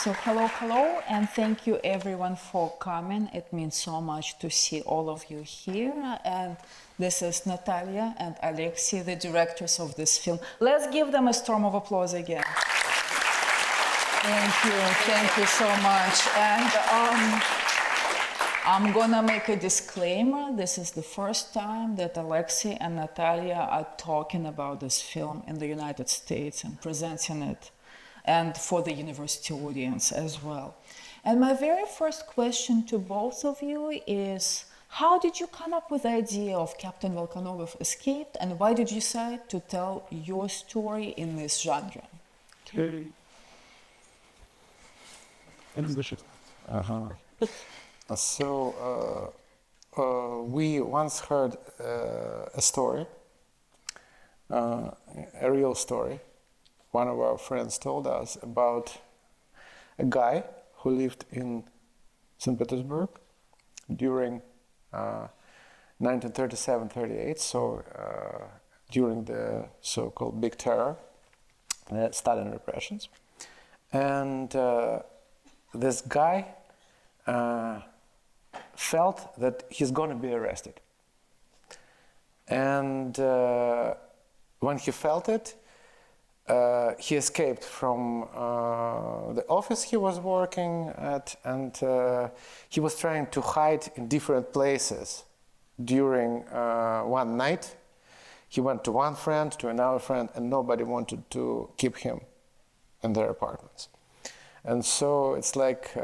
So hello, and thank you everyone for coming. It means so much to see all of you here. And this is Natalia and Alexey, the directors of this film. Let's give them a storm of applause again. Thank you so much. And I'm gonna make a disclaimer. This is the first time that Alexey and Natalia are talking about this film in the United States and presenting it, and for the university audience as well. And my very first question to both of you is, how did you come up with the idea of Captain Volkonogov Escaped, and why did you decide to tell your story in this genre? Okay. So we once heard a story, a real story. One of our friends told us about a guy who lived in St. Petersburg during 1937-38, so during the so-called Big Terror, Stalin repressions. And this guy felt that he's going to be arrested. And when he felt it, he escaped from the office he was working at, and he was trying to hide in different places. During one night, he went to one friend, to another friend, and nobody wanted to keep him in their apartments. And so it's like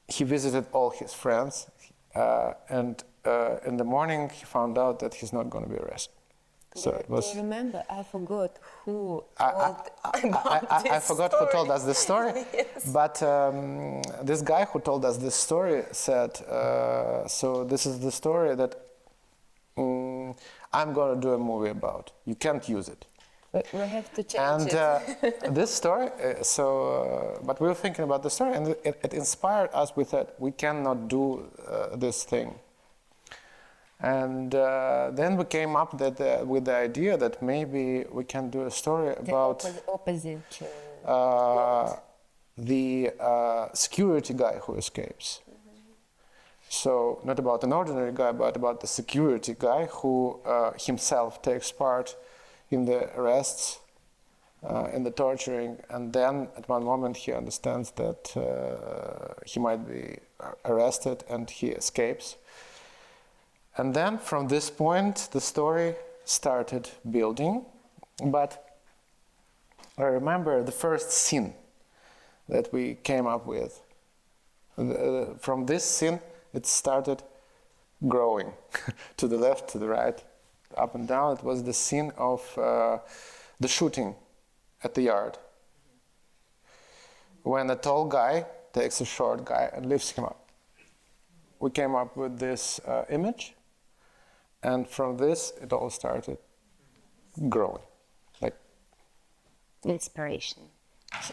he visited all his friends, and in the morning he found out that he's not going to be arrested. So it was. Do you remember? I forgot who I forgot who told us this story. Yes. But this guy who told us this story said, so this is the story that I'm going to do a movie about. You can't use it. But we have to change And this story, but we were thinking about the story, and it inspired us with that we cannot do this thing. And then we came up with the idea that maybe we can do a story about the security guy who escapes. So not about an ordinary guy, but about the security guy who himself takes part in the arrests, in the torturing, and then at one moment he understands that he might be arrested and he escapes. And then from this point the story started building, but I remember the first scene that we came up with. From this scene it started growing to the left, to the right, up and down. It was the scene of the shooting at the yard, when a tall guy takes a short guy and lifts him up. We came up with this image, and from this it all started growing, like inspiration.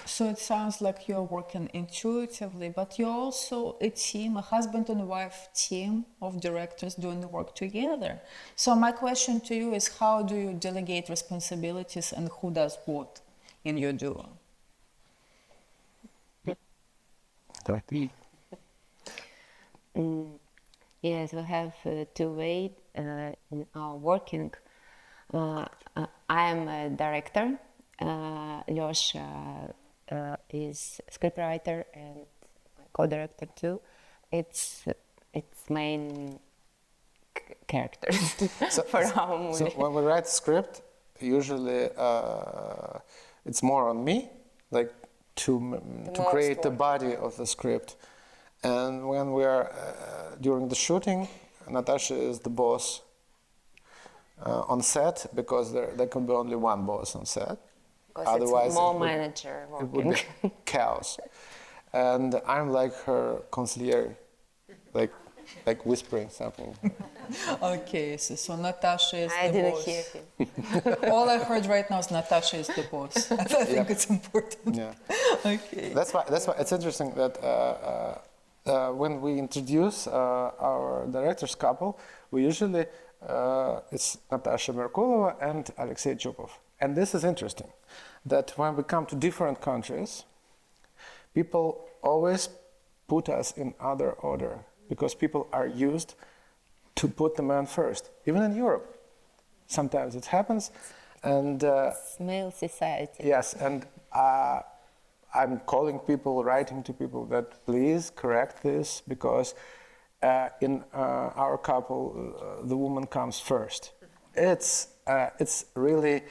So it sounds like you're working intuitively, but you're also a team, a husband and wife team of directors doing the work together. So my question to you is, how do you delegate responsibilities and who does what in your duo? Yes, we have two ways in our working. I am a director. Lyosha is scriptwriter and co-director too. It's main characters for our movie. So when we write script, usually it's more on me, like to create the body of the script. And when we are during the shooting, Natasha is the boss on set, because there can be only one boss on set. Otherwise, it's more manager working. It would be chaos. And I'm like her consigliere, like whispering something. Okay, so Natasha is I the didn't boss. hear him. All I heard right now is Natasha is the boss. I think it's important. Yeah. Okay. That's why it's interesting that when we introduce our directors couple, we usually it's Natasha Merkulova and Alexey Chupov. And this is interesting, that when we come to different countries, people always put us in other order because people are used to put the man first, even in Europe. Sometimes it happens, and Male society. yes, and I'm calling people, writing to people that please correct this because in our couple, the woman comes first. It's really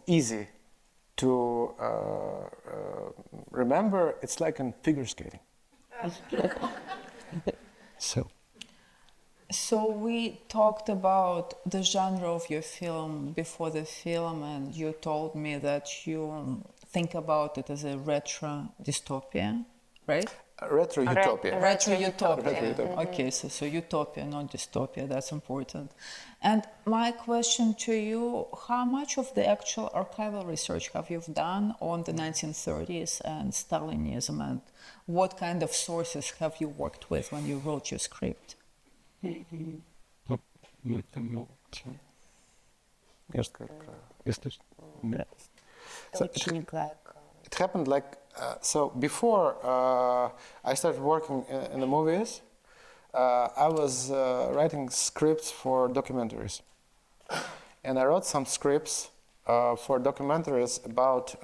easy to remember. It's like in figure skating. So we talked about the genre of your film before the film, and you told me that you think about it as a retro dystopia, right? Retro utopia. Retro utopia. Retro utopia. Okay, so utopia, not dystopia, that's important. And my question to you, how much of the actual archival research have you done on the 1930s and Stalinism, and what kind of sources have you worked with when you wrote your script? So it happened like so before I started working in the movies. I was writing scripts for documentaries, and I wrote some scripts for documentaries about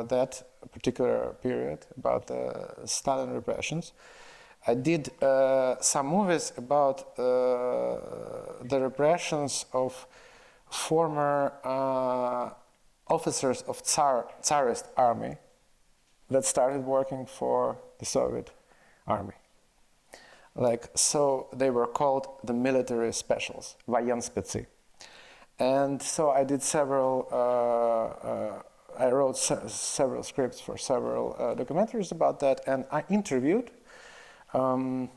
that particular period, about the Stalin repressions. I did some movies about the repressions of former officers of Tsarist army that started working for the Soviet army. Like, so they were called the military specials, военспецы. And so I did several, I wrote several scripts for several documentaries about that, and I interviewed, I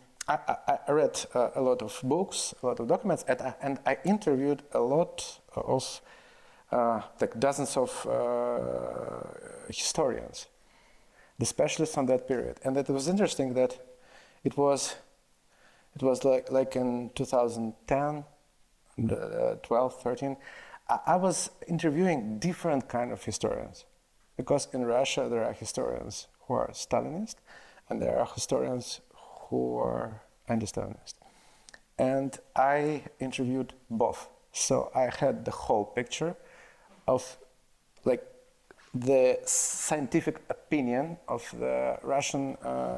read a lot of books, a lot of documents, and I interviewed a lot of, like dozens of historians, the specialists on that period. And it was interesting that it was like in 2010, 12, 13, I was interviewing different kind of historians, because in Russia there are historians who are Stalinist and there are historians who are anti-Stalinist. And I interviewed both. So I had the whole picture of like the scientific opinion of the Russian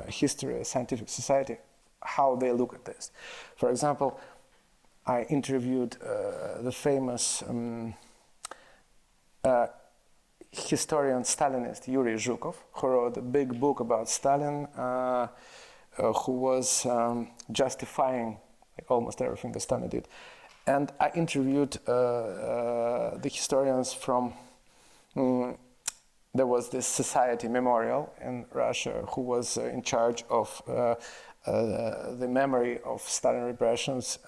history, scientific society, how they look at this. For example, I interviewed the famous historian Stalinist Yura Borisov, who wrote a big book about Stalin, who was justifying like, almost everything that Stalin did. And I interviewed the historians from, there was this society memorial in Russia who was in charge of the memory of Stalin repressions.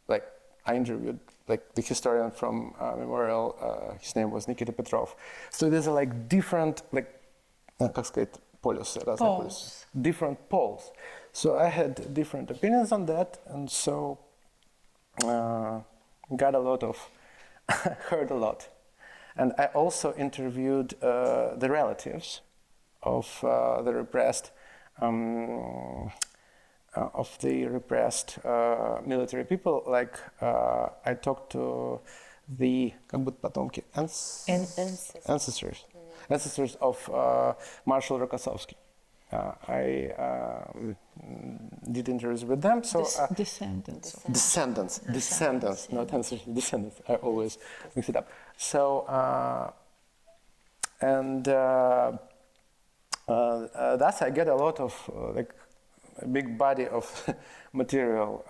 Like I interviewed like the historian from memorial, his name was Nikita Petrov. So there's like different, like, как сказать, полюсы, разные полюсы, different poles. So I had different opinions on that, and so got a lot of, heard a lot. And I also interviewed the relatives of the repressed military people. Like I talked to the как будто потомки ancestors of Marshal Rokossovsky. I did interviews with them. So descendants, not ancestors, descendants. I always mix it up. So thus I get a lot of like a big body of material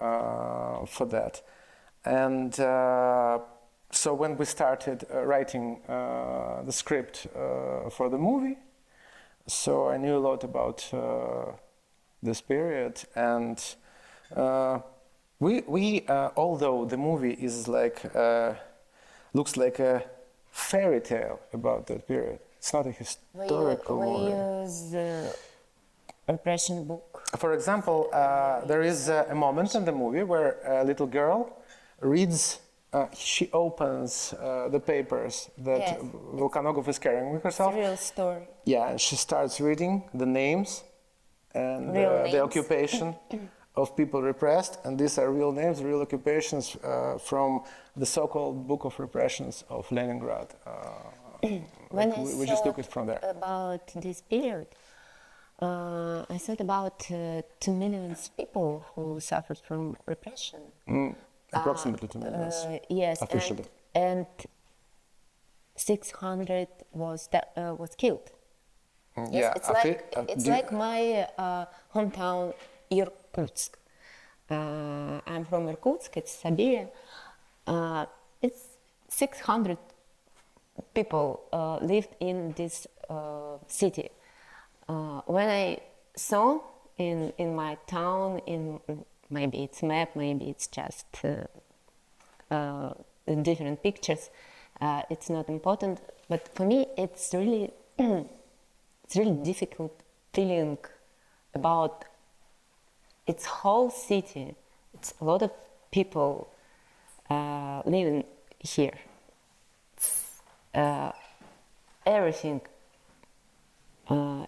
for that. And so when we started writing the script for the movie, so I knew a lot about this period. And we although the movie is like, looks like a fairy tale about that period, it's not a historical movie. We use repression book. For example, there is a moment in the movie where a little girl reads she opens the papers that Yes. Volkonogov is carrying with It's a herself. real story. Yeah, and she starts reading the names and Real the names. occupation of people repressed, and these are real names, real occupations from the so-called Book of Repressions of Leningrad. When we just took it from there. About this period, I thought about 2 million people who suffered from repression. Approximately 2 million. Yes, Officially. and 600 was killed. Yes, it's like my hometown Irkutsk. I'm from Irkutsk, it's Siberia. It's 600 people lived in this city. When I saw in my town, maybe it's map, maybe it's just different pictures, it's not important, but for me it's really difficult feeling about its whole city. It's a lot of people living here. Everything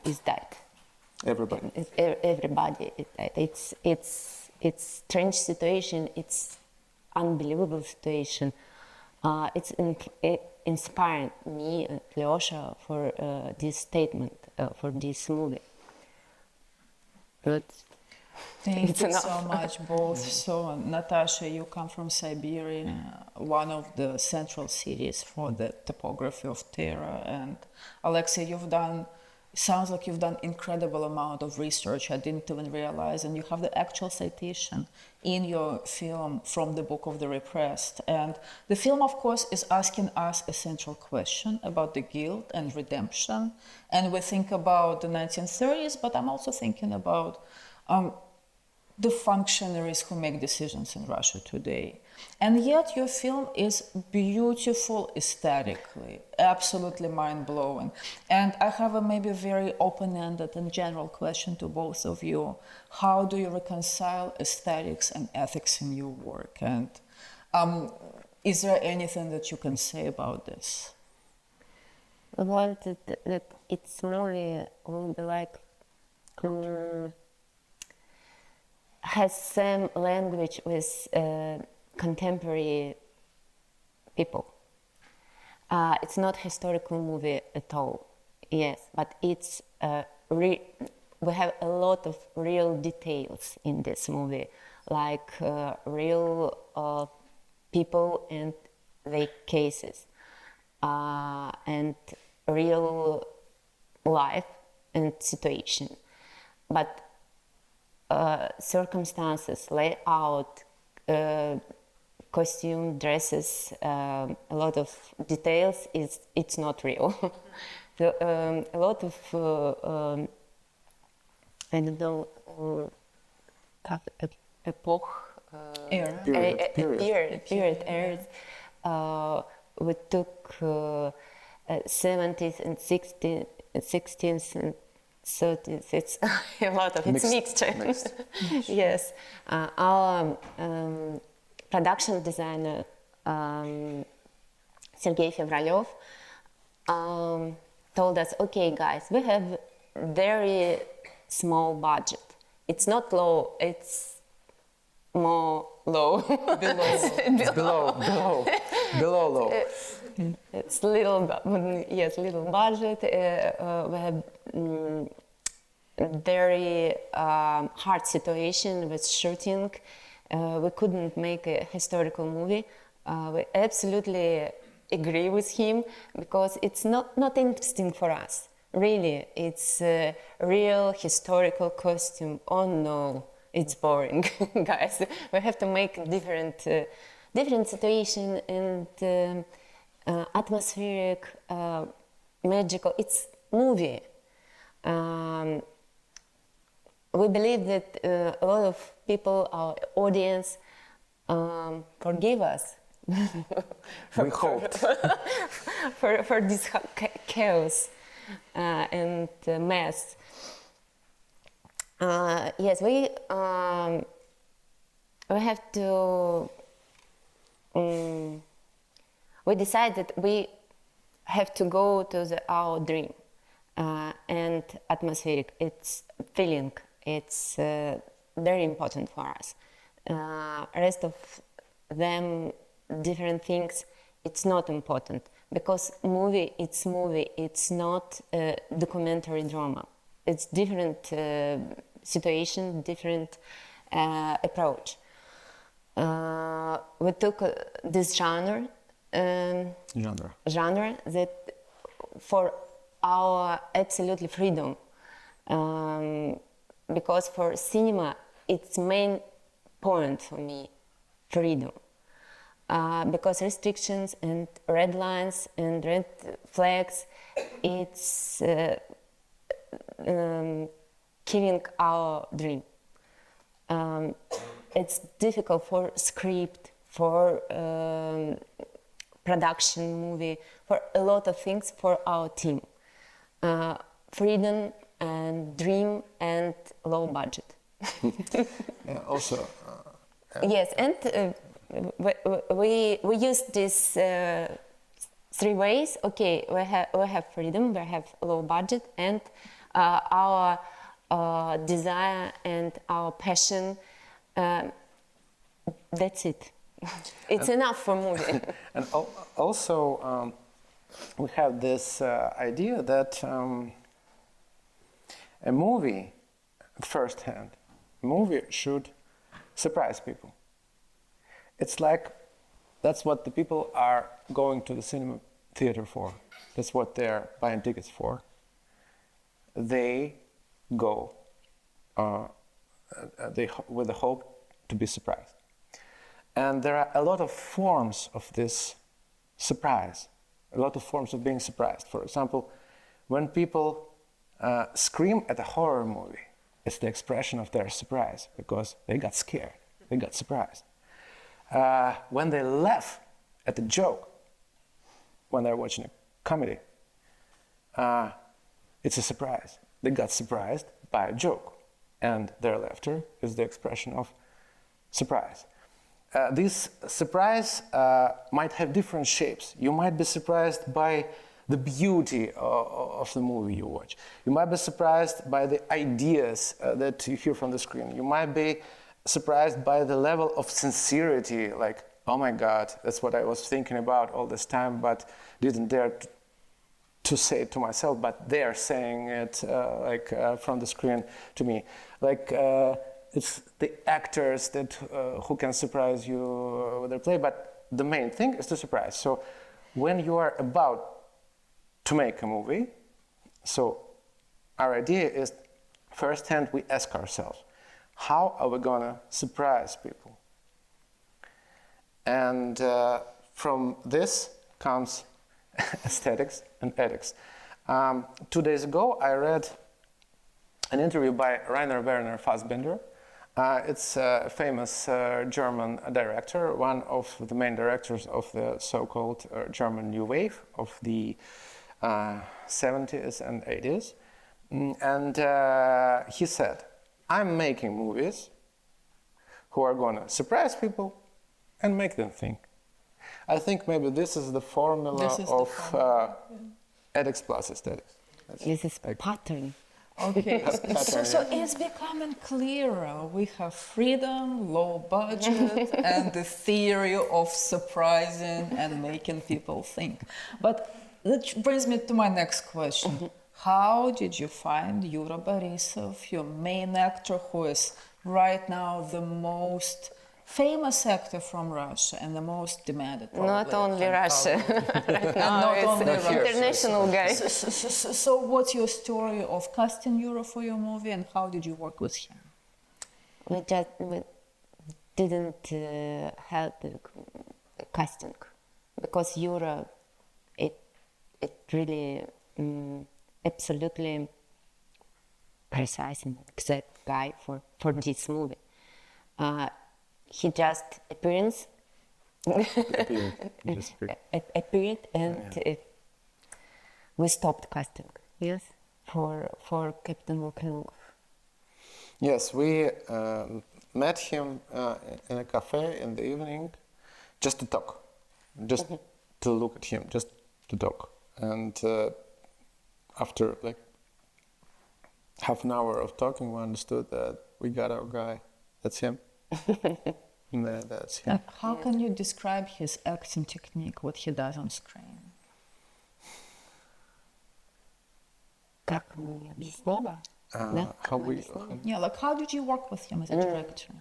is dead. Everybody. Everybody is dead. It's strange situation. It's unbelievable situation. It's inspired me and Lyosha for this statement, for this movie. But Thank you so much, both. So, Natasha, you come from Siberia, one of the central cities for the topography of terror. And Alexey, sounds like you've done incredible amount of research. I didn't even realize, and you have the actual citation in your film from the Book of the Repressed. And the film, of course, is asking us a central question about the guilt and redemption. And we think about the 1930s, but I'm also thinking about the functionaries who make decisions in Russia today. And yet your film is beautiful aesthetically, absolutely mind-blowing. And I have a maybe very open-ended and general question to both of you. How do you reconcile aesthetics and ethics in your work? And is there anything that you can say about this? well, it's more will be like has same language with contemporary people. It's not historical movie at all, yes, but it's we have a lot of real details in this movie, like real people and their cases, and real life and situation. But circumstances, layout, costume, dresses, a lot of details, it's not real. A lot of, I don't know, period eras. We took 70s and 16th and 30s. It's a lot of it's mixed. Yes, our production designer Sergei Fevralyov told us, okay guys, we have very small budget. It's not low, it's more low. Below low. It's little budget. We have very hard situation with shooting. We couldn't make a historical movie. We absolutely agree with him because it's not interesting for us. Really, it's a real historical costume. Oh no, it's boring, guys. We have to make different situation and atmospheric, magical. It's movie. We believe that a lot of people, our audience, forgive us. We hoped. for this chaos and mess. Yes, we have to we decided that we have to go to our dream and atmospheric. It's feeling. It's very important for us. Rest of them, different things, it's not important because movie. It's not a documentary drama. It's different situation, different approach. We took this genre that for our absolutely freedom, because for cinema it's main point for me, freedom, because restrictions and red lines and red flags, it's killing our dream. It's difficult for script, for production movie, for a lot of things for our team. Freedom and dream and low budget. Also. Yes, and we use these 3 ways. Okay, we have freedom, we have low budget, and our desire and our passion. That's it. It's enough for movie. And also, we have this idea that a movie, at first hand, a movie should surprise people. It's like that's what the people are going to the cinema theater for. That's what they're buying tickets for. They go with the hope to be surprised. And there are a lot of forms of this surprise, a lot of forms of being surprised. For example, when people scream at a horror movie, it's the expression of their surprise because they got scared, they got surprised. When they laugh at a joke, when they're watching a comedy, it's a surprise. They got surprised by a joke, and their laughter is the expression of surprise. This surprise might have different shapes. You might be surprised by the beauty of the movie you watch. You might be surprised by the ideas that you hear from the screen. You might be surprised by the level of sincerity, like, oh my God, that's what I was thinking about all this time, but didn't dare to say it to myself, but they're saying it from the screen to me. It's the actors that who can surprise you with their play, but the main thing is to surprise. So when you are about to make a movie, so our idea is, firsthand, we ask ourselves, how are we gonna surprise people? And from this comes aesthetics and ethics. 2 days ago, I read an interview by Rainer Werner Fassbinder. It's a famous German director, one of the main directors of the so-called German New Wave of the 70s and 80s. And he said, I'm making movies who are going to surprise people and make them think. I think maybe this is the formula of ethics plus aesthetics. This is a pattern. Okay, so it's becoming clearer. We have freedom, low budget, and the theory of surprising and making people think. But that brings me to my next question. How did you find Yura Borisov, your main actor, who is right now the most famous actor from Russia and the most demanded? Not only Russia. Not only Russia. International guy. So what's your story of casting Yura for your movie, and how did you work with him? We didn't have the casting because Yura, it really absolutely precise and exact guy for this movie. He just appeared and we stopped casting. Yes, for Captain Volkonogov. Yes, we met him in a cafe in the evening. just to talk, just to look at him, just to talk. And after like half an hour of talking, we understood that we got our guy. That's him. That's him. How can you describe his acting technique, what he does on screen? Как мне объяснила? Да? Yeah, like how did you work with him as a director?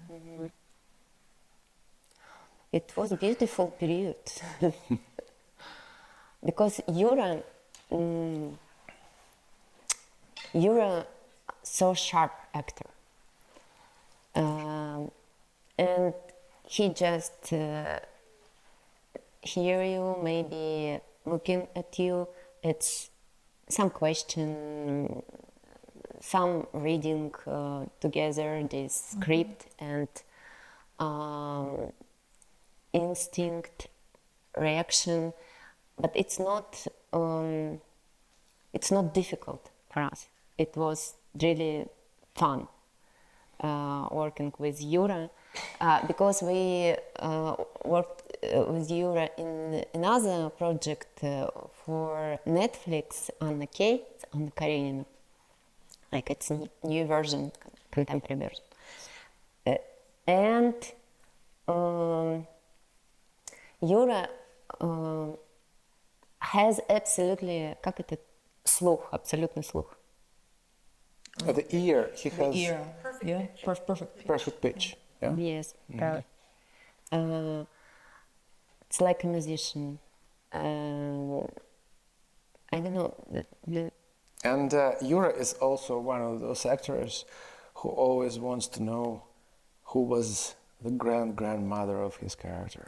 It was a beautiful period. Because Yura so sharp actor. And he just hear you, maybe looking at you. It's some question, some reading together this script and instinct, reaction, but it's not difficult for us. It was really fun working with Yura because we worked with Yura in another project for Netflix on the K, on the Korean, like it's a new version, contemporary version, and Yura has absolutely, как это, слух, абсолютный слух. The ear, he has Ear, yeah, perfect pitch. perfect pitch. Yeah. Yes, it's like a musician. I don't know. And Yura is also one of those actors who always wants to know who was the grandmother of his character.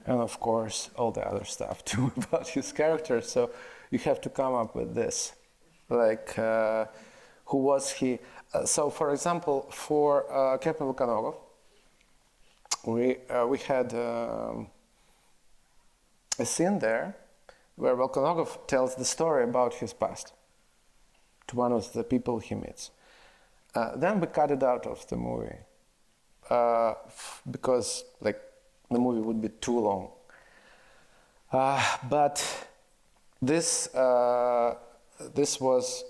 And of course, all the other stuff too about his character. So you have to come up with this. Like, who was he? So, for example, for Captain Volkonogov, we had a scene there where Volkonogov tells the story about his past to one of the people he meets. Then we cut it out of the movie because, like, the movie would be too long. But this was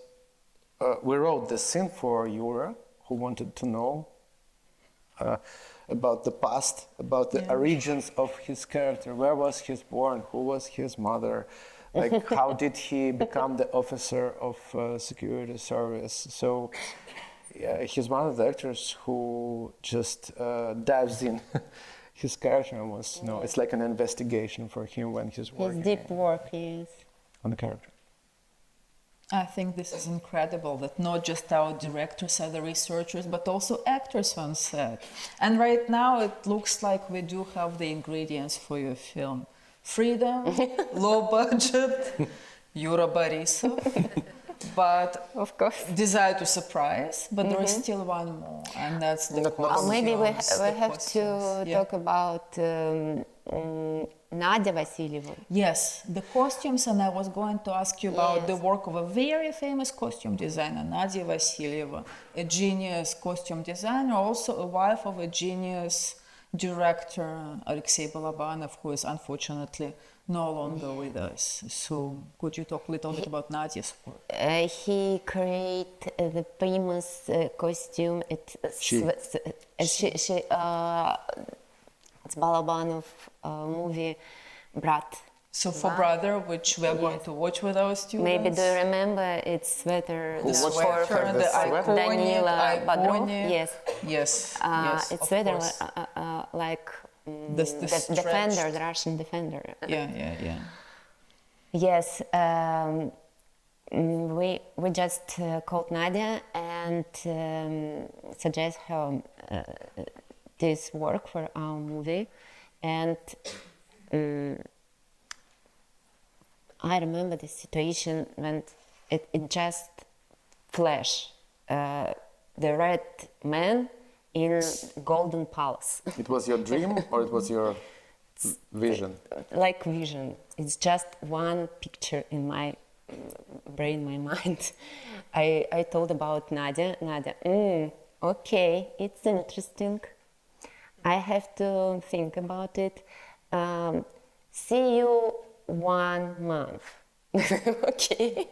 we wrote this scene for Yura, who wanted to know about the past, about the origins of his character. Where was he born? Who was his mother? Like, how did he become the officer of security service? So he's one of the actors who just dives in his character and was, it's like an investigation for him when he's working. His deep work, yes. On the character. I think this is incredible that not just our directors are the researchers, but also actors on set. And right now it looks like we do have the ingredients for your film. Freedom, low budget, Yura Borisov, but Of course. desire to surprise, but there is still one more, and that's the costumes. Maybe we have costumes. to talk about Nadia Vasilyeva. Yes, the costumes, and I was going to ask you about the work of a very famous costume designer, Nadia Vasilyeva, a genius costume designer, also a wife of a genius director, Alexey Balabanov, who is unfortunately no longer with us. So could you talk a little bit about Nadia's work? He created the famous costume. It's Balabanov movie, Brat. So for Brother, which we are going to watch with our students. Maybe do you remember its sweater? Who was Sweater, that? the The sweater? iconic, Danila Bodrov? Yes. Yes, It's of sweater course. like The the stretched. defender, the Russian defender. Yeah. Yes, we just called Nadia and suggest her this work for our movie, and I remember the situation when it just flashed. The red man in Golden Palace. It was your dream or it was your vision? Like vision. It's just one picture in my brain, my mind. I told about Nadia. Okay, it's interesting. I have to think about it. See you 1 month. Okay.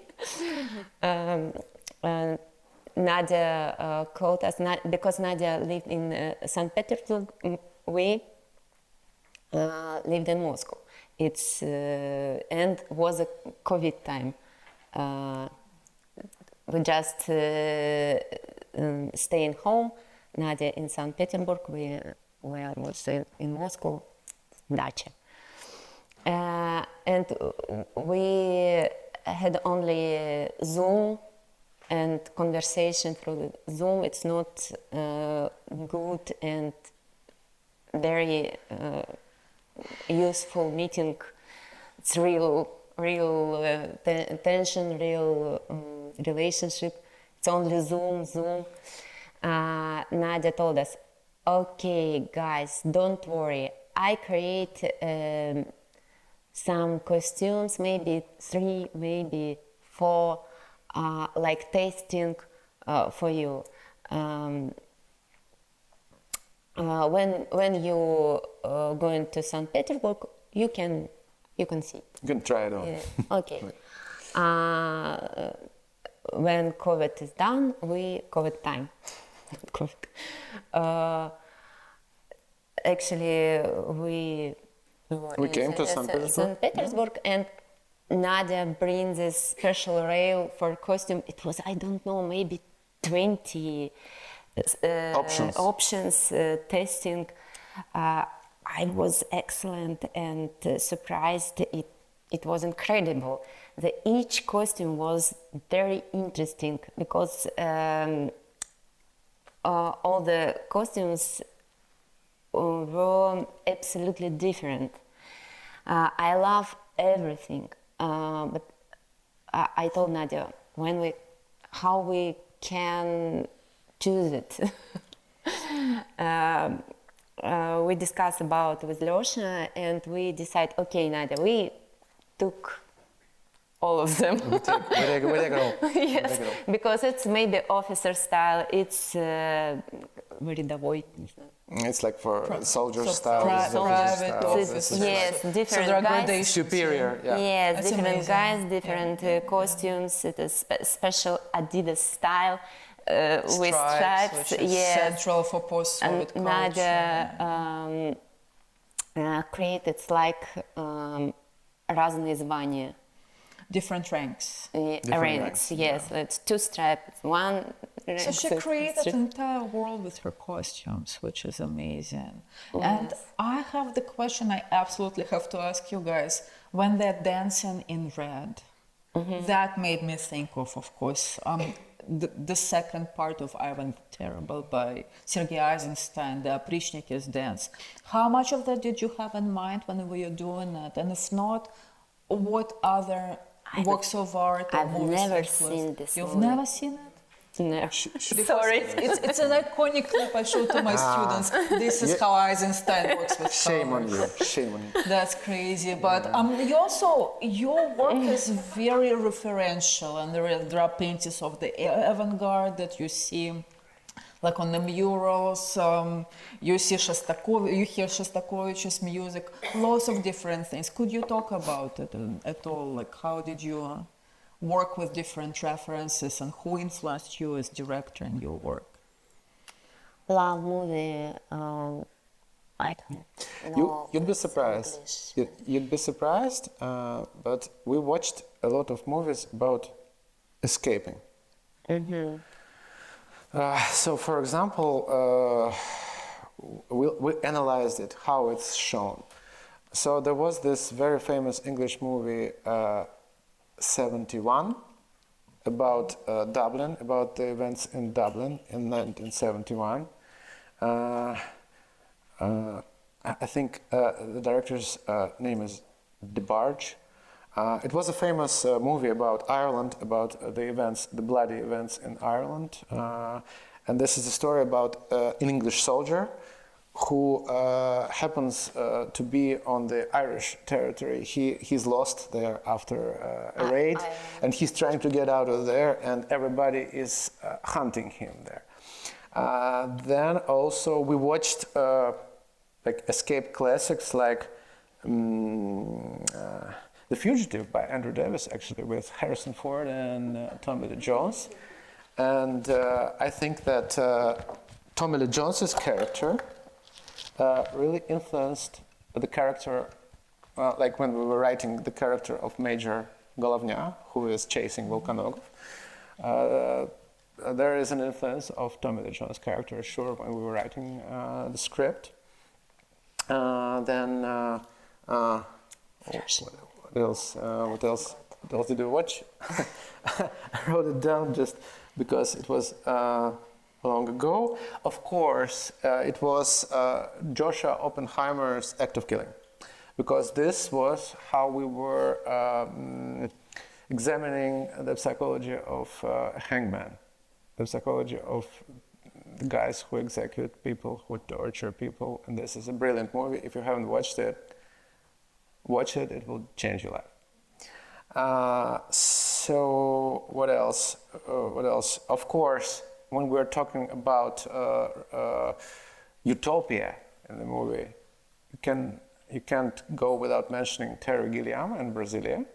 Nadia called us, because Nadia lived in St. Petersburg, we lived in Moscow. It's and was a COVID time. We just staying home. Nadia in St. Petersburg, where I was in Moscow, dacha. And we had only Zoom and conversation through the Zoom. It's not good and very useful meeting. It's real tension, real relationship. It's only Zoom. Nadia told us, okay, guys, don't worry. I create some costumes, maybe 3, maybe 4, like tasting for you. When you going to St. Petersburg, you can see. You can try it on. Okay. When COVID is done, COVID time. COVID. Actually, we came to St. Petersburg, and Nadia brings this special rail for costume. It was, I don't know, maybe 20 options testing. I was excellent and surprised. It was incredible. Each costume was very interesting because all the costumes were absolutely different. I love everything, but I told Nadia how we can choose it. We discussed about with Losha, and we decided, okay, Nadia, we took all of them. We take all. Yes, because it's maybe officer style. It's very довольно. It's like for soldier style. Private officers. Yes, different so there are guys. gradations. Superior, yeah. Yes, That's different amazing. guys, different costumes. It is special Adidas style with stripes. Which is Yes, central for post-Soviet and culture. Nadia created like разные звания. Different ranks. Ranks, yes. It's 2 stripes, 1 rank. So she created an entire world with her costumes, which is amazing. Yes. And I have the question I absolutely have to ask you guys. When they're dancing in red, that made me think of course, the second part of Ivan the Terrible by Sergei Eisenstein, the Oprichnike's dance. How much of that did you have in mind when we were doing that? And if not, what other works of art or I've movies never seen this You've movie. never seen it? No. Sorry. It's an iconic clip I show to my students. This is how Eisenstein works with Shame on colors. you. Shame on you. That's crazy. But your work is very referential, and there are paintings of the avant-garde that you see, like on the murals. You hear Shostakovich's music, lots of different things. Could you talk about it at all? Like, how did you work with different references, and who influenced you as director in your work? Love movie. I don't know. You'd be surprised. You'd be surprised, but we watched a lot of movies about escaping. So, for example, we analyzed it, how it's shown. So there was this very famous English movie, 71, about Dublin, about the events in Dublin in 1971. I think the director's name is DeBarge. It was a famous movie about Ireland, about the events, the bloody events in Ireland. And this is a story about an English soldier who happens to be on the Irish territory. He's lost there after a raid, and he's trying to get out of there, and everybody is hunting him there. Then also we watched like escape classics like The Fugitive by Andrew Davis, actually, with Harrison Ford and Tommy Lee Jones. And I think that Tommy Lee Jones's character really influenced the character, like when we were writing the character of Major Golovnya, who is chasing Volkonogov. There is an influence of Tommy Lee Jones' character, sure, when we were writing the script. Then what else? What else did you watch? I wrote it down just because it was long ago. Of course, it was Joshua Oppenheimer's Act of Killing, because this was how we were examining the psychology of a hangman, the psychology of the guys who execute people, who torture people. And this is a brilliant movie. If you haven't watched it, watch it. It will change your life. So what else? What else? Of course, when we're talking about utopia in the movie, you can't go without mentioning Terry Gilliam and Brasilia,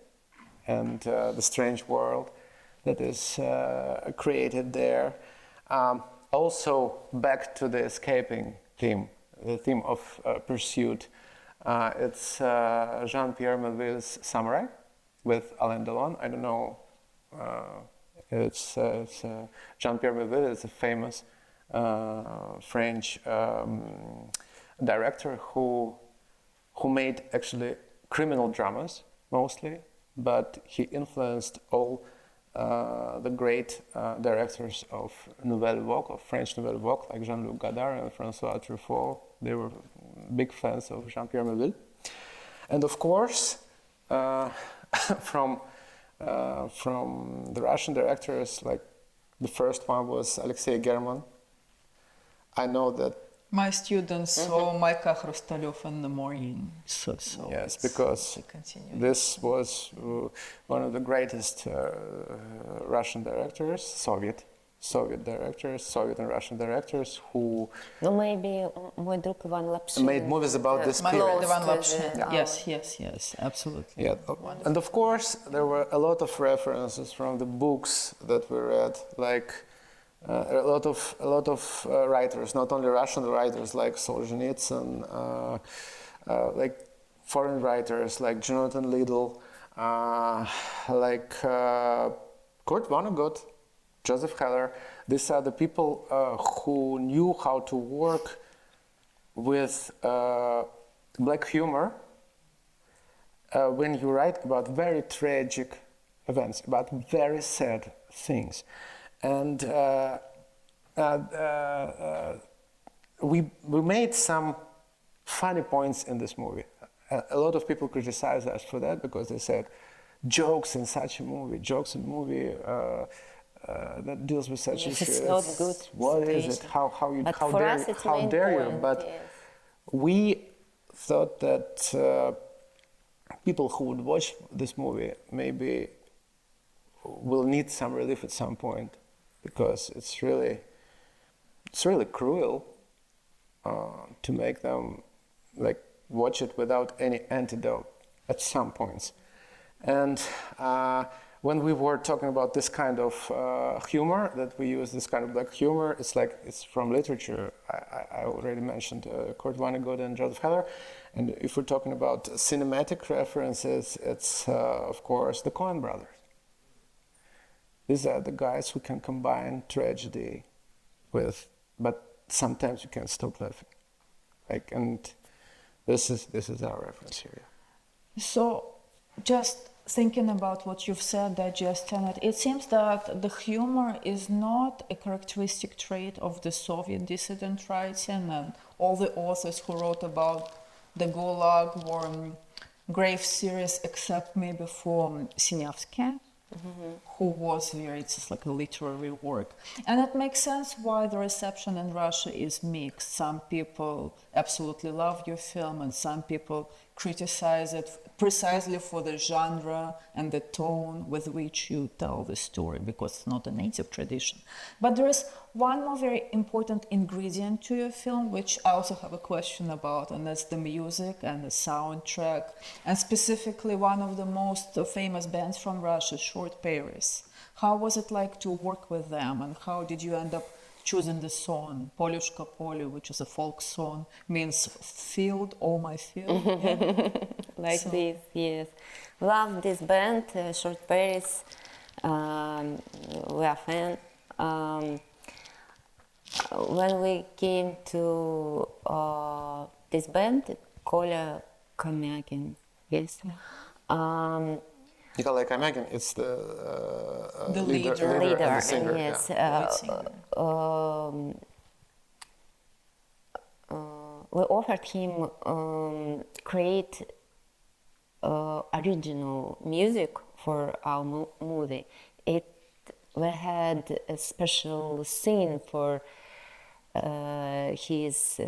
and the strange world that is created there. Also, back to the escaping theme, the theme of pursuit. It's Jean-Pierre Melville's Samurai with Alain Delon. I don't know. It's Jean-Pierre Melville is a famous French director who made actually criminal dramas mostly, but he influenced all the great directors of Nouvelle Vague, of French Nouvelle Vague, like Jean-Luc Godard and François Truffaut. They were big fans of Jean-Pierre Melville. And of course, from the Russian directors, like the first one was Alexey German. I know that my students saw Maika Hrustalев in the morning. So yes, because this was one of the greatest Russian directors, Soviet directors, Soviet and Russian directors who maybe мой друг Иван Лапшин made movies about this period. Ivan Lapshin. Yes, absolutely. Yeah, and of course there were a lot of references from the books that we read, like a lot of writers, not only Russian writers like Solzhenitsyn, like foreign writers like Jonathan Liddell, like Kurt Vonnegut, Joseph Heller. These are the people who knew how to work with black humor when you write about very tragic events, about very sad things. And we made some funny points in this movie. A lot of people criticized us for that because they said, jokes in such a movie, that deals with such issues. It's not good. What is it? How dare you? But we thought that people who would watch this movie maybe will need some relief at some point, because it's really cruel to make them like watch it without any antidote at some points. And when we were talking about this kind of humor, that we use this kind of black humor, it's from literature. I already mentioned Kurt Vonnegut and Joseph Heller. And if we're talking about cinematic references, it's of course the Coen brothers. These are the guys who can combine tragedy with, but sometimes you can't stop laughing. And this is our reference here. So, just thinking about what you've said, digesting it, it seems that the humor is not a characteristic trait of the Soviet dissident writing, and all the authors who wrote about the Gulag were grave serious, except maybe for Sinyavsky, who was very, it's just like a literary work. And it makes sense why the reception in Russia is mixed. Some people absolutely love your film and some people criticize it precisely for the genre and the tone with which you tell the story, because it's not a native tradition. But there is one more very important ingredient to your film, which I also have a question about, and that's the music and the soundtrack, and specifically one of the most famous bands from Russia, Short Paris. How was it like to work with them, and how did you end up choosing the song Polushka Polu, which is a folk song, means field, oh my field? Yeah. Like So- this, yes. Love this band, Short Paris. We are fan. When we came to this band, Kolya Kamyakin, yes. Nikolai Kamyakin, it's the leader. and the singer. yes. Yeah. Lead singer. We offered him create original music for our movie. We had a special scene for his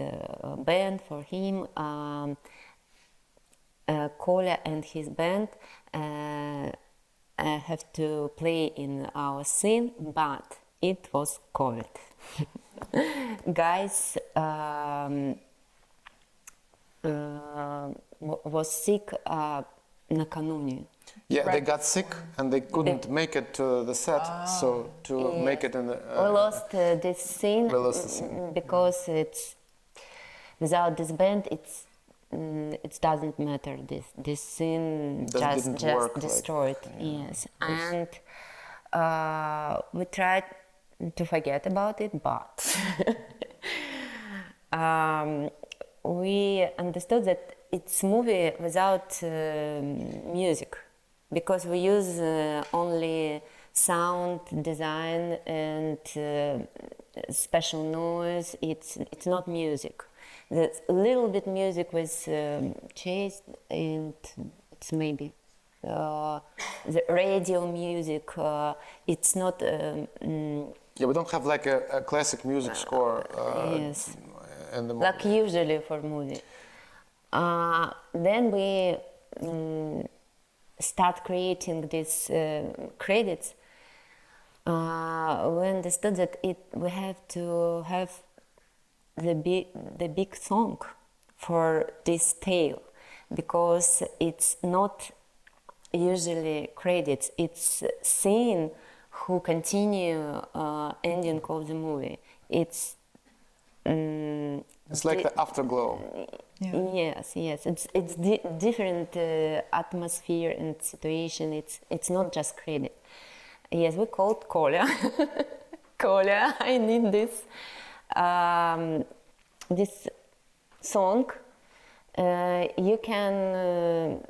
band, for him. Kolya and his band have to play in our scene, but it was COVID. Guys was sick nakануне. Yeah, they Right. got sick and they couldn't make it to the set. So to make it in the We lost this scene, we lost the scene. Because it's without this band, it doesn't matter. This scene That didn't just work, like, destroyed. Yes, and we tried to forget about it, but we understood that it's movie without music, because we use only sound design and special noise. It's not music. There's a little bit music with chase, and it's maybe the radio music. It's not. Yeah, we don't have like a classic music score. Yes. In the Like usually for movie. Then we start creating these credits. We understood that we have to have the big song for this tale, because it's not usually credits. It's scene who continue ending of the movie. It's like the afterglow. Yeah. Yes. It's different atmosphere and situation. It's not just credit. Yes, we called Kolya. Kolya, I need this. This song. You can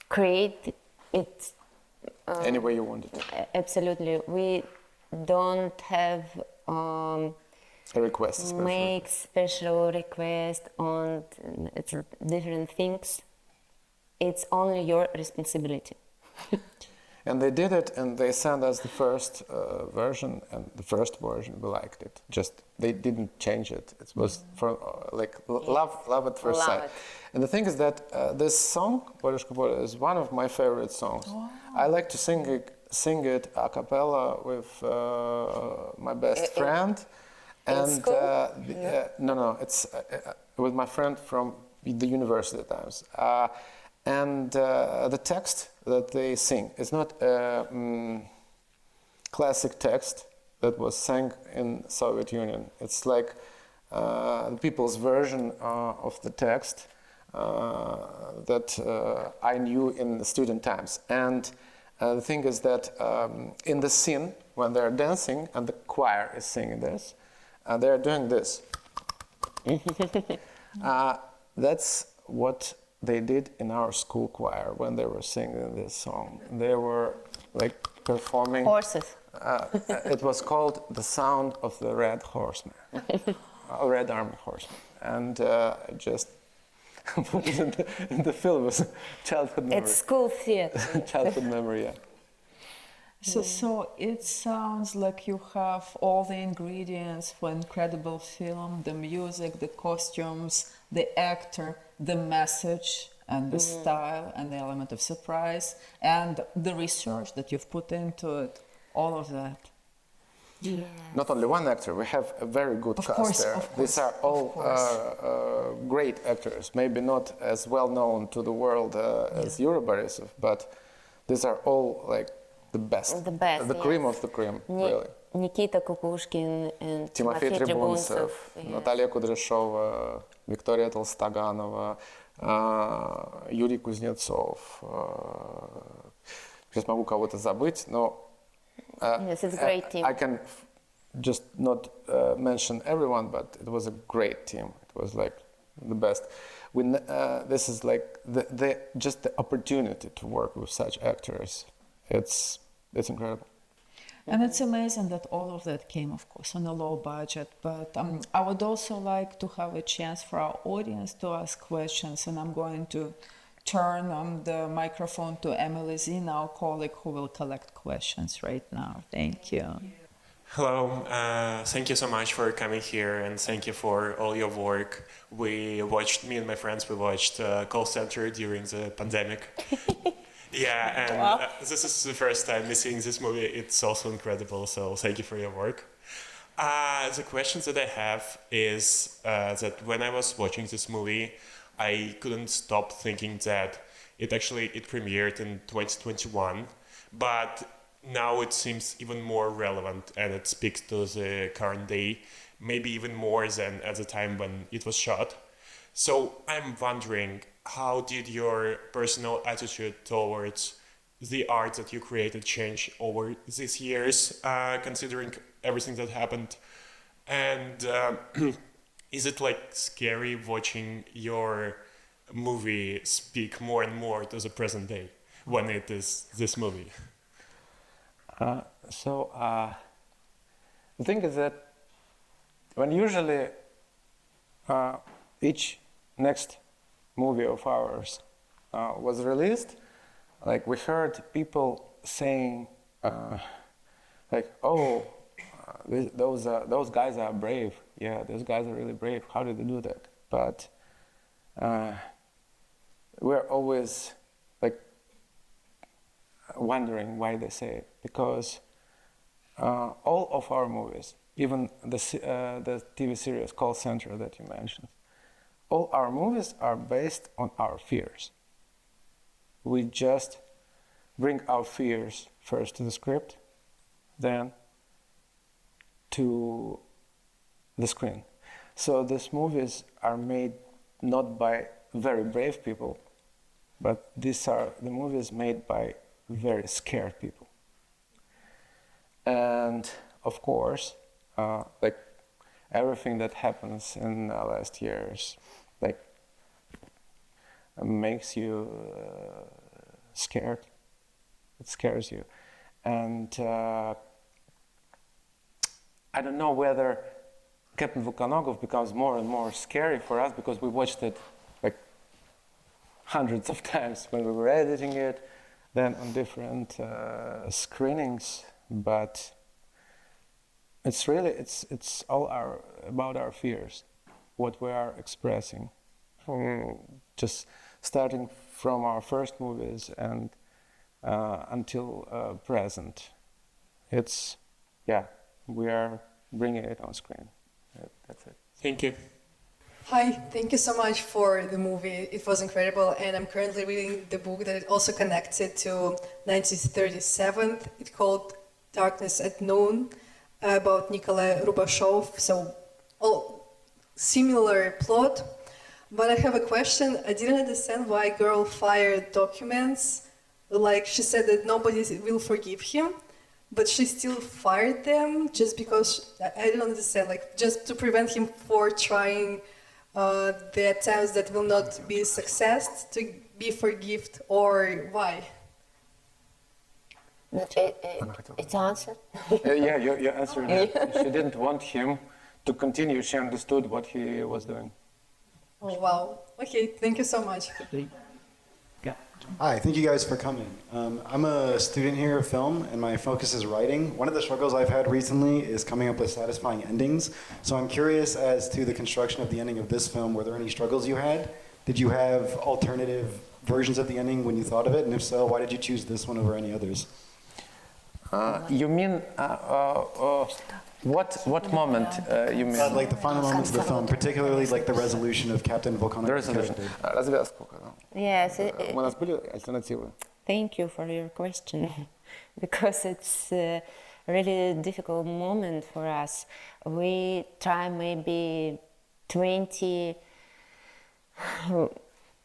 create it. Any way you want it. Absolutely. We don't have. A request, especially. Make special request on it's different things. It's only your responsibility. And they did it, and they sent us the first version, and the first version we liked it. Just they didn't change it. It was for love at first Love sight. it. And the thing is that this song Polushka Polu is one of my favorite songs. Wow. I like to sing it a cappella with my best friend. And school? no, it's with my friend from the university times. And the text that they sing is not a classic text that was sang in Soviet Union. It's like the people's version of the text that I knew in the student times. And the thing is that in the scene, when they're dancing and the choir is singing this, they're doing this. That's what they did in our school choir when they were singing this song. They were like performing. Horses. It was called "The Sound of the Red Horseman," Red Armed Horseman, and just put it in the film was childhood memory. It's school theater. Childhood memory, yeah. So it sounds like you have all the ingredients for incredible film: the music, the costumes, the actor, the message, and the style, and the element of surprise, and the research that you've put into it. All of that. Yeah. Not only one actor, we have a very good Of cast course, there. of These are course, all great actors, maybe not as well known to the world as Yura Borisov, but these are all like the best. The best, The cream yes. of the cream, really. Nikita Kukushkin and Timofey Timofey Tribuncev, Tribuncev. Natalia Kudryashova, Viktoria Толстоганова, Юрий Кузнецов. Сейчас могу кого-то забыть, но Yes, it's a great team. I can just not mention everyone, but it was a great team. It was like the best. This is like just the opportunity to work with such actors. It's incredible. And it's amazing that all of that came, of course, on a low budget. But I would also like to have a chance for our audience to ask questions, and I'm going to turn the microphone to Emily Zina, our colleague, who will collect questions right now. Thank you. Hello, thank you so much for coming here, and thank you for all your work. Me and my friends, we watched Call Center during the pandemic. Yeah, and Wow. This is the first time me seeing this movie. It's also incredible, so thank you for your work. The questions that I have is that when I was watching this movie, I couldn't stop thinking that it premiered in 2021, but now it seems even more relevant and it speaks to the current day, maybe even more than at the time when it was shot. So I'm wondering, how did your personal attitude towards the art that you created change over these years, considering everything that happened? And is it like scary watching your movie speak more and more to the present day when it is this movie? The thing is that when usually each next movie of ours was released, like we heard people saying like, oh, those guys are brave. Yeah, those guys are really brave. How did they do that? But we're always like wondering why they say it, because all of our movies, even the TV series Call Center that you mentioned, all our movies are based on our fears. We just bring our fears first to the script, then to the screen. So these movies are made not by very brave people, but these are the movies made by very scared people. And of course, like everything that happens in the last years, like makes you scared. It scares you. And I don't know whether Captain Volkonogov becomes more and more scary for us because we watched it like hundreds of times when we were editing it, then on different screenings. But it's really it's all about our fears, what we are expressing, just starting from our first movies and until present. It's we are bringing it on screen. That's it. Thank you. Hi, thank you so much for the movie. It was incredible, and I'm currently reading the book that also connects it to 1937. It's called Darkness at Noon, about Nikolai Rubashov. So, all similar plot. But I have a question. I didn't understand why girl fired documents. Like, she said that nobody will forgive him, but she still fired them just because, I don't understand, like, just to prevent him for trying the attempts that will not be a success to be forgiven, or why? It's answered. Yeah, you answered it. She didn't want him to continue. She understood what he was doing. Oh, wow. Okay, thank you so much. Yeah. Hi, thank you guys for coming. I'm a student here of film, and my focus is writing. One of the struggles I've had recently is coming up with satisfying endings. So I'm curious as to the construction of the ending of this film. Were there any struggles you had? Did you have alternative versions of the ending when you thought of it? And if so, why did you choose this one over any others? You mean what moment you mean? Like the final moments of the film, particularly like the resolution of Captain Volkonogov. The resolution. Развязку. Yes, У нас были альтернативы. thank you for your question because it's a really difficult moment for us. We try maybe 20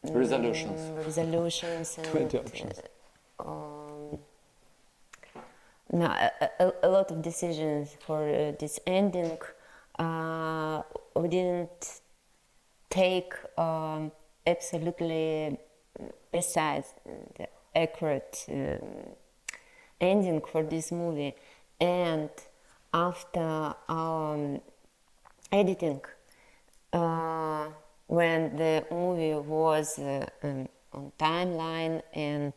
resolutions and 20 options. No, a lot of decisions for this ending. We didn't take absolutely precise, the accurate ending for this movie. And after our editing, when the movie was on timeline and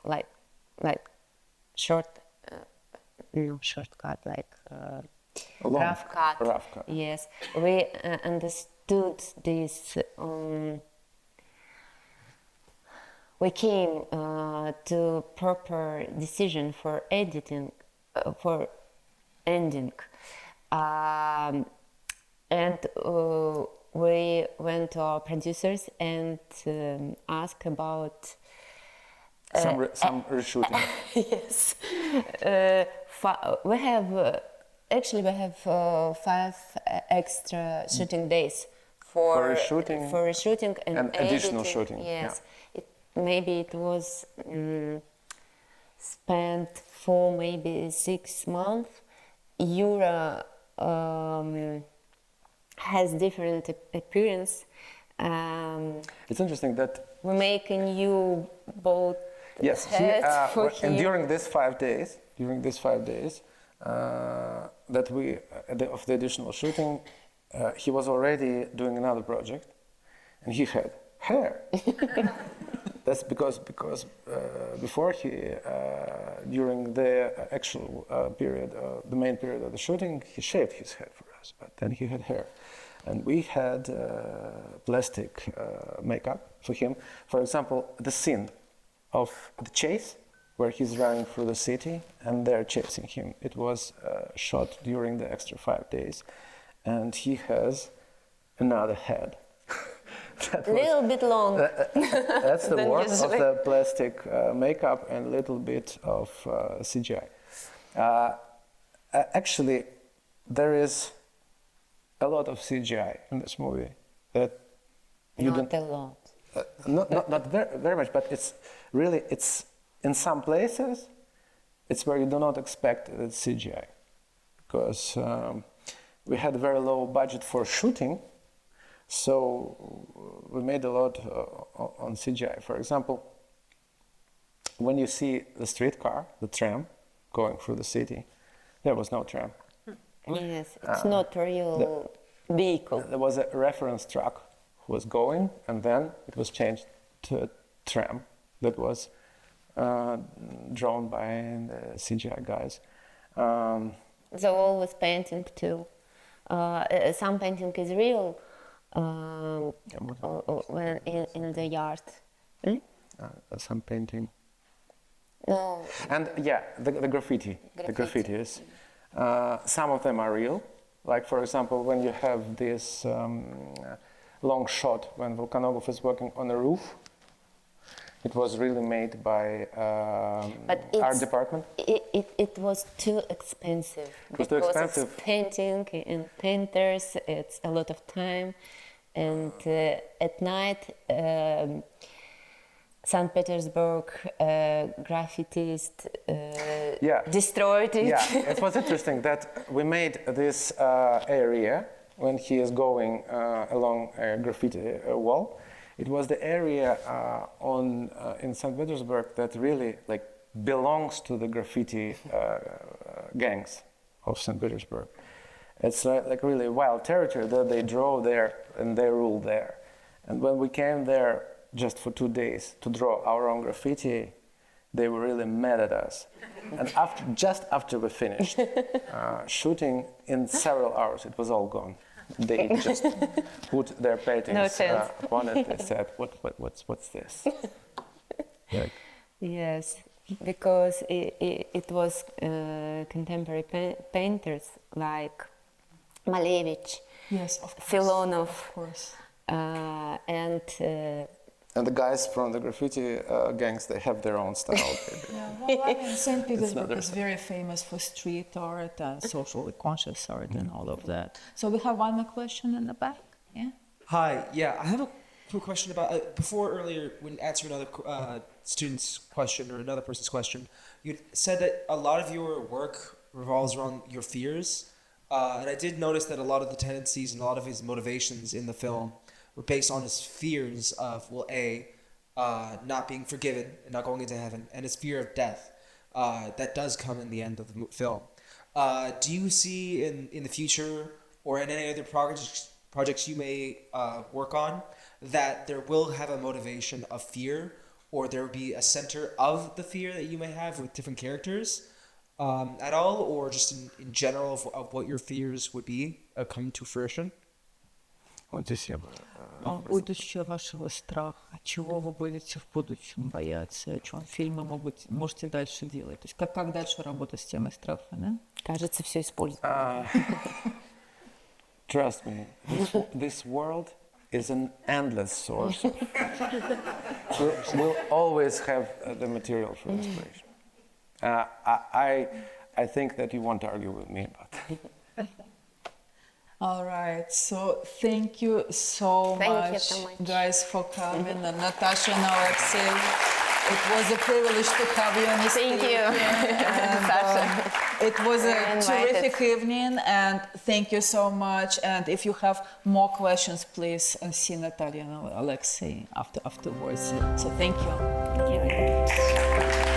like shortcut, like rough cut. Yes, we understood this. We came to proper decision for editing, for ending, and we went to our producers and asked about. Some reshooting. Yes, we have actually 5 extra shooting days for reshooting and additional editing. shooting. Yes, maybe it was spent for maybe 6 months. Yura has different appearance. It's interesting that we make a new boat. yes, and during these 5 days, that we of the additional shooting, he was already doing another project, and he had hair. That's because before he during the actual period, the main period of the shooting, he shaved his head for us, but then he had hair. And we had plastic makeup for him. For example, the scene of the chase, where he's running through the city and they're chasing him. It was shot during the extra 5 days. And he has another head. A little bit long. That's the work usually. of the plastic makeup and a little bit of CGI. Actually, there is a lot of CGI in this movie that you Not a lot. not very much, but it's in some places it's where you do not expect that it's CGI, because we had a very low budget for shooting, so we made a lot on CGI. For example, when you see the streetcar, the tram going through the city, there was no tram. Yes, it's not a real vehicle. There was a reference truck who was going, and then it was changed to a tram that was drawn by the CGI guys. So always painting too. Some painting is real when in the yard. Some painting. No. And the graffiti. The graffitis. Some of them are real. Like, for example, when you have this long shot when Volkonogov is working on a roof, it was really made by art department. It was too expensive. It was too expensive. It's painting and painters, it's a lot of time. And at night, St. Petersburg graffitist destroyed it. Yeah, it was interesting that we made this area when he is going along a graffiti wall. It was the area in St. Petersburg that really belongs to the graffiti gangs of St. Petersburg. It's like really wild territory that they draw there and they rule there. And when we came there just for 2 days to draw our own graffiti, they were really mad at us. And just after we finished shooting, in several hours, it was all gone. They just put their paintings upon it. They said, what's this? Yes, because it was contemporary painters like Malevich, Yes, of course. Filonov, Of course. And the guys from the graffiti gangs, they have their own style. Yeah, well, I mean, St. Petersburg is very famous for street art and socially conscious art and all of that. So we have one more question in the back. Yeah. Hi, yeah, I have a quick question about, before earlier, when answering another student's question or another person's question, you said that a lot of your work revolves around your fears. And I did notice that a lot of the tendencies and a lot of his motivations in the film were based on his fears of, well, not being forgiven and not going into heaven, and his fear of death. That does come in the end of the film. Do you see in the future or in any other projects you may work on that there will have a motivation of fear, or there will be a center of the fear that you may have with different characters at all, or just in general of what your fears would be come to fruition? Будущее вашего страха, чего вы будете в будущем бояться, о чем фильмы можете дальше делать. То есть как дальше работать с темой страха, да? Кажется, все используют. Trust me, this world is an endless source. We'll always have the material for inspiration. I think that you won't argue with me about that. All right, so thank you so Thank you much, so much. guys, for coming, and Natasha and Alexey. It was a privilege to have you on the Thank stage. you, And, Sasha. it was a You're terrific invited. evening, and thank you so much. And if you have more questions, please see Natalia and Alexey afterwards. So thank you. Thank you.